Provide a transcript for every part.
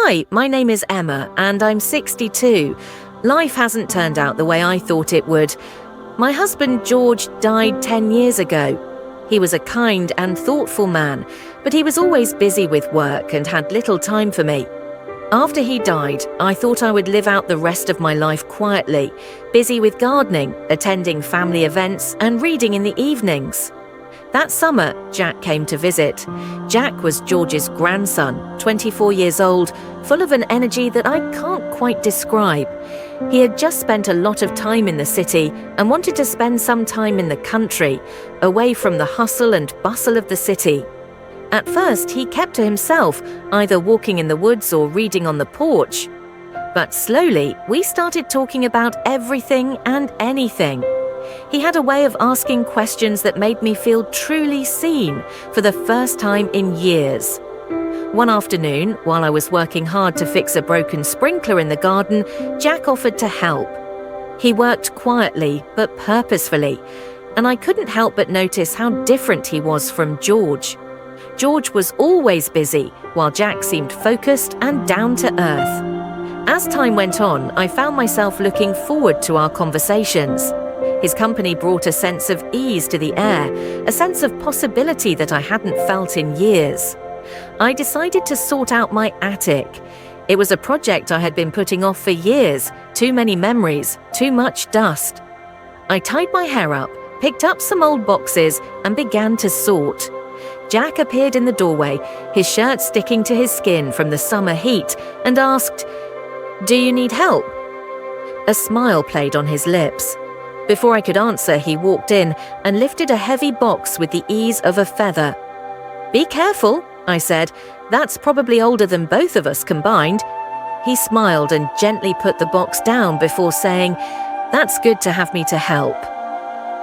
Hi, my name is Emma, and I'm 62. Life hasn't turned out the way I thought it would. My husband George died 10 years ago. He was a kind and thoughtful man, but he was always busy with work and had little time for me. After he died, I thought I would live out the rest of my life quietly, busy with gardening, attending family events, and reading in the evenings. That summer, Jack came to visit. Jack was George's grandson, 24 years old, full of an energy that I can't quite describe. He had just spent a lot of time in the city and wanted to spend some time in the country, away from the hustle and bustle of the city. At first, he kept to himself, either walking in the woods or reading on the porch. But slowly, we started talking about everything and anything. He had a way of asking questions that made me feel truly seen for the first time in years. One afternoon, while I was working hard to fix a broken sprinkler in the garden, Jack offered to help. He worked quietly but purposefully, and I couldn't help but notice how different he was from George. George was always busy, while Jack seemed focused and down to earth. As time went on, I found myself looking forward to our conversations. His company brought a sense of ease to the air, a sense of possibility that I hadn't felt in years. I decided to sort out my attic. It was a project I had been putting off for years, too many memories, too much dust. I tied my hair up, picked up some old boxes, and began to sort. Jack appeared in the doorway, his shirt sticking to his skin from the summer heat, and asked, "Do you need help?" A smile played on his lips. Before I could answer, he walked in and lifted a heavy box with the ease of a feather. "Be careful," I said. "That's probably older than both of us combined." He smiled and gently put the box down before saying, "That's good to have me to help."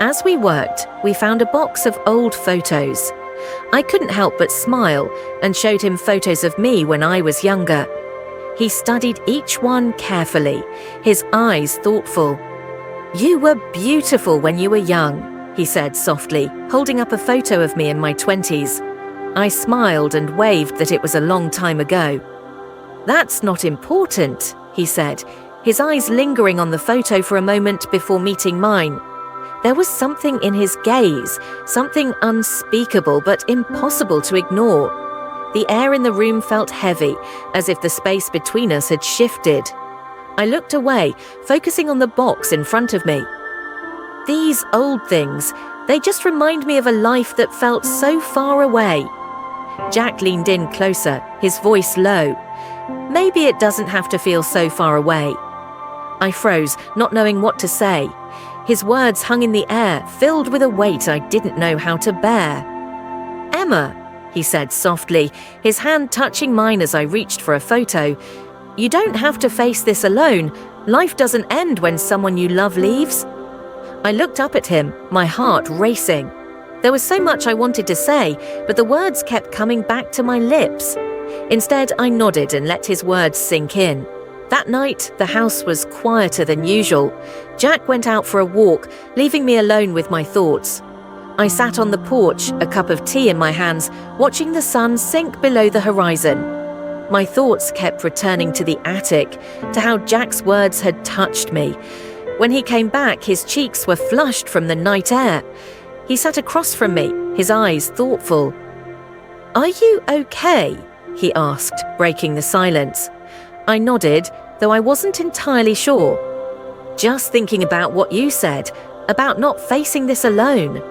As we worked, we found a box of old photos. I couldn't help but smile and showed him photos of me when I was younger. He studied each one carefully, his eyes thoughtful. "You were beautiful when you were young," he said softly, holding up a photo of me in my 20s. I smiled and waved that it was a long time ago. "That's not important," he said, his eyes lingering on the photo for a moment before meeting mine. There was something in his gaze, something unspeakable but impossible to ignore. The air in the room felt heavy, as if the space between us had shifted. I looked away, focusing on the box in front of me. These old things, they just remind me of a life that felt so far away. Jack leaned in closer, his voice low. "Maybe it doesn't have to feel so far away." I froze, not knowing what to say. His words hung in the air, filled with a weight I didn't know how to bear. "Emma," he said softly, his hand touching mine as I reached for a photo, "you don't have to face this alone. Life doesn't end when someone you love leaves." I looked up at him, my heart racing. There was so much I wanted to say, but the words kept coming back to my lips. Instead, I nodded and let his words sink in. That night, the house was quieter than usual. Jack went out for a walk, leaving me alone with my thoughts. I sat on the porch, a cup of tea in my hands, watching the sun sink below the horizon. My thoughts kept returning to the attic, to how Jack's words had touched me. When he came back, his cheeks were flushed from the night air. He sat across from me, his eyes thoughtful. "Are you okay?" he asked, breaking the silence. I nodded, though I wasn't entirely sure. "Just thinking about what you said, about not facing this alone."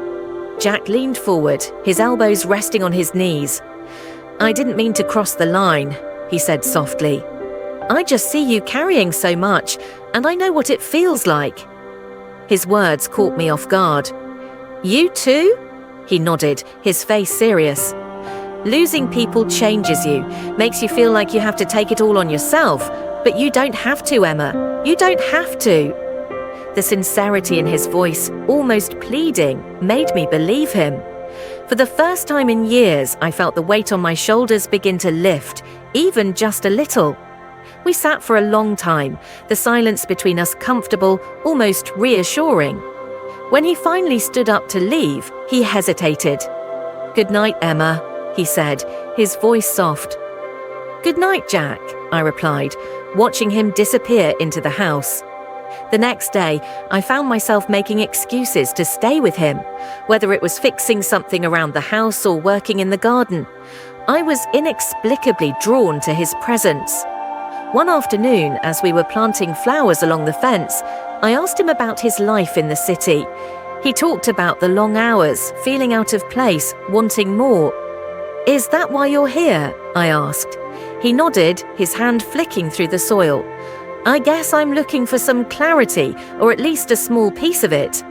Jack leaned forward, his elbows resting on his knees. "I didn't mean to cross the line," he said softly. "I just see you carrying so much, and I know what it feels like." His words caught me off guard. "You too?" He nodded, his face serious. "Losing people changes you, makes you feel like you have to take it all on yourself, but you don't have to, Emma. You don't have to." The sincerity in his voice, almost pleading, made me believe him. For the first time in years, I felt the weight on my shoulders begin to lift, even just a little. We sat for a long time, the silence between us comfortable, almost reassuring. When he finally stood up to leave, he hesitated. "Good night, Emma," he said, his voice soft. "Good night, Jack," I replied, watching him disappear into the house. The next day, I found myself making excuses to stay with him, whether it was fixing something around the house or working in the garden. I was inexplicably drawn to his presence. One afternoon, as we were planting flowers along the fence, I asked him about his life in the city. He talked about the long hours, feeling out of place, wanting more. "Is that why you're here?" I asked. He nodded, his hand flicking through the soil. "I guess I'm looking for some clarity, or at least a small piece of it."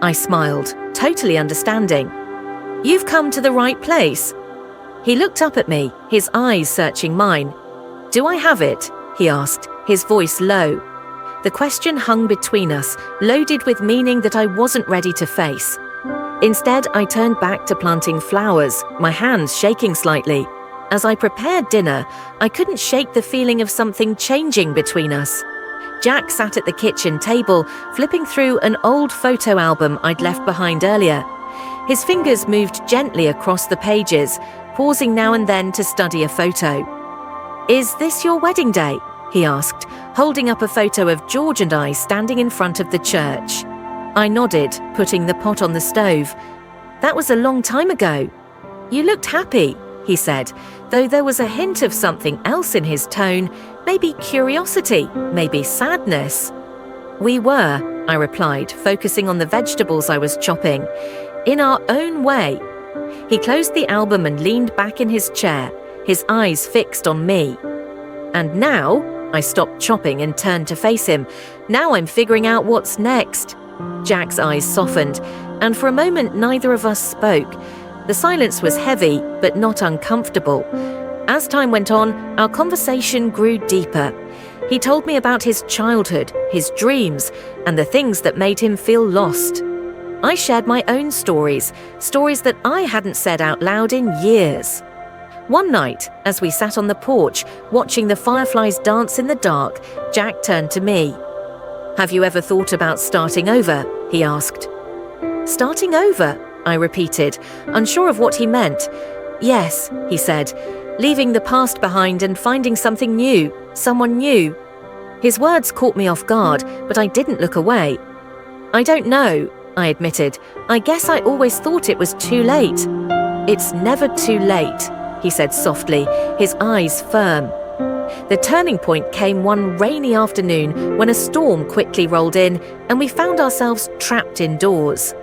I smiled, totally understanding. "You've come to the right place." He looked up at me, his eyes searching mine. "Do I have it?" he asked, his voice low. The question hung between us, loaded with meaning that I wasn't ready to face. Instead, I turned back to planting flowers, my hands shaking slightly. As I prepared dinner, I couldn't shake the feeling of something changing between us. Jack sat at the kitchen table, flipping through an old photo album I'd left behind earlier. His fingers moved gently across the pages, pausing now and then to study a photo. "Is this your wedding day?" he asked, holding up a photo of George and I standing in front of the church. I nodded, putting the pot on the stove. "That was a long time ago." "You looked happy," he said, though there was a hint of something else in his tone, maybe curiosity, maybe sadness. "We were," I replied, focusing on the vegetables I was chopping. "In our own way." He closed the album and leaned back in his chair, his eyes fixed on me. "And now," I stopped chopping and turned to face him, "now I'm figuring out what's next." Jack's eyes softened, and for a moment neither of us spoke. The silence was heavy, but not uncomfortable. As time went on, our conversation grew deeper. He told me about his childhood, his dreams, and the things that made him feel lost. I shared my own stories that I hadn't said out loud in years. One night, as we sat on the porch, watching the fireflies dance in the dark, Jack turned to me. "Have you ever thought about starting over?" he asked. "Starting over?" I repeated, unsure of what he meant. "Yes," he said, "leaving the past behind and finding something new, someone new." His words caught me off guard, but I didn't look away. "I don't know," I admitted. "I guess I always thought it was too late." "It's never too late," he said softly, his eyes firm. The turning point came one rainy afternoon when a storm quickly rolled in and we found ourselves trapped indoors.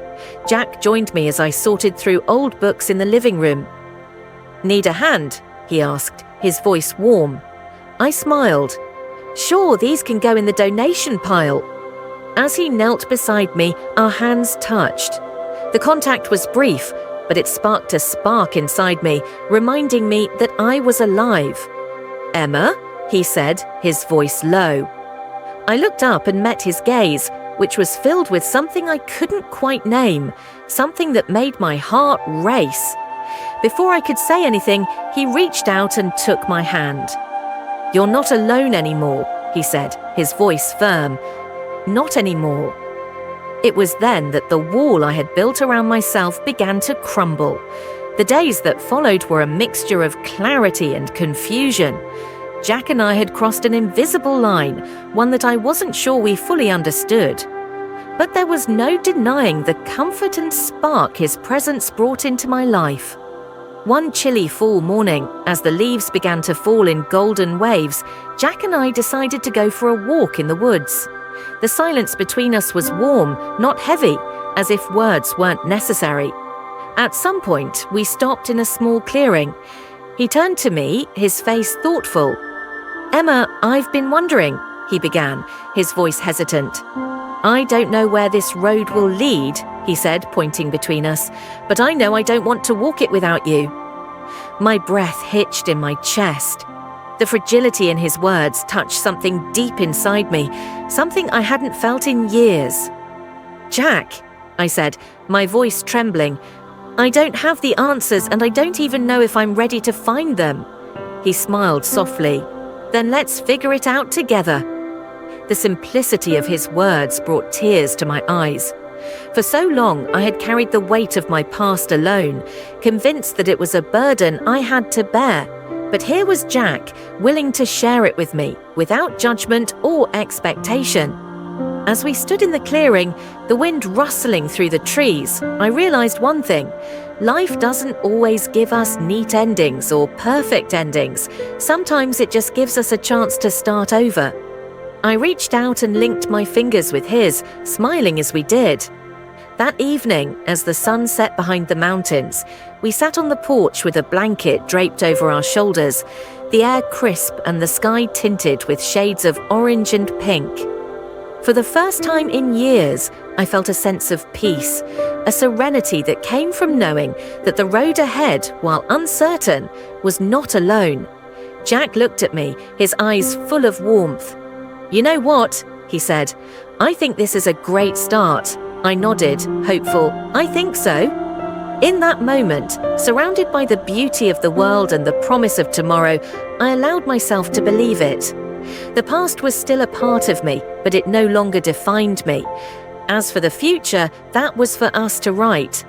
Jack joined me as I sorted through old books in the living room. "Need a hand?" he asked, his voice warm. I smiled. "Sure, these can go in the donation pile." As he knelt beside me, our hands touched. The contact was brief, but it sparked a spark inside me, reminding me that I was alive. "Emma?" he said, his voice low. I looked up and met his gaze, which was filled with something I couldn't quite name, something that made my heart race. Before I could say anything, he reached out and took my hand. "You're not alone anymore," he said, his voice firm. "Not anymore." It was then that the wall I had built around myself began to crumble. The days that followed were a mixture of clarity and confusion. Jack and I had crossed an invisible line, one that I wasn't sure we fully understood. But there was no denying the comfort and spark his presence brought into my life. One chilly fall morning, as the leaves began to fall in golden waves, Jack and I decided to go for a walk in the woods. The silence between us was warm, not heavy, as if words weren't necessary. At some point, we stopped in a small clearing. He turned to me, his face thoughtful. "Emma, I've been wondering," he began, his voice hesitant. "I don't know where this road will lead," he said, pointing between us, "but I know I don't want to walk it without you." My breath hitched in my chest. The fragility in his words touched something deep inside me, something I hadn't felt in years. "Jack," I said, my voice trembling, "I don't have the answers and I don't even know if I'm ready to find them." He smiled softly. "Then let's figure it out together." The simplicity of his words brought tears to my eyes. For so long, I had carried the weight of my past alone, convinced that it was a burden I had to bear. But here was Jack, willing to share it with me, without judgment or expectation. As we stood in the clearing, the wind rustling through the trees, I realized one thing. Life doesn't always give us neat endings or perfect endings. Sometimes it just gives us a chance to start over. I reached out and linked my fingers with his, smiling as we did. That evening, as the sun set behind the mountains, we sat on the porch with a blanket draped over our shoulders, the air crisp and the sky tinted with shades of orange and pink. For the first time in years, I felt a sense of peace, a serenity that came from knowing that the road ahead, while uncertain, was not alone. Jack looked at me, his eyes full of warmth. "You know what?" he said. "I think this is a great start." I nodded, hopeful. "I think so." In that moment, surrounded by the beauty of the world and the promise of tomorrow, I allowed myself to believe it. The past was still a part of me, but it no longer defined me. As for the future, that was for us to write.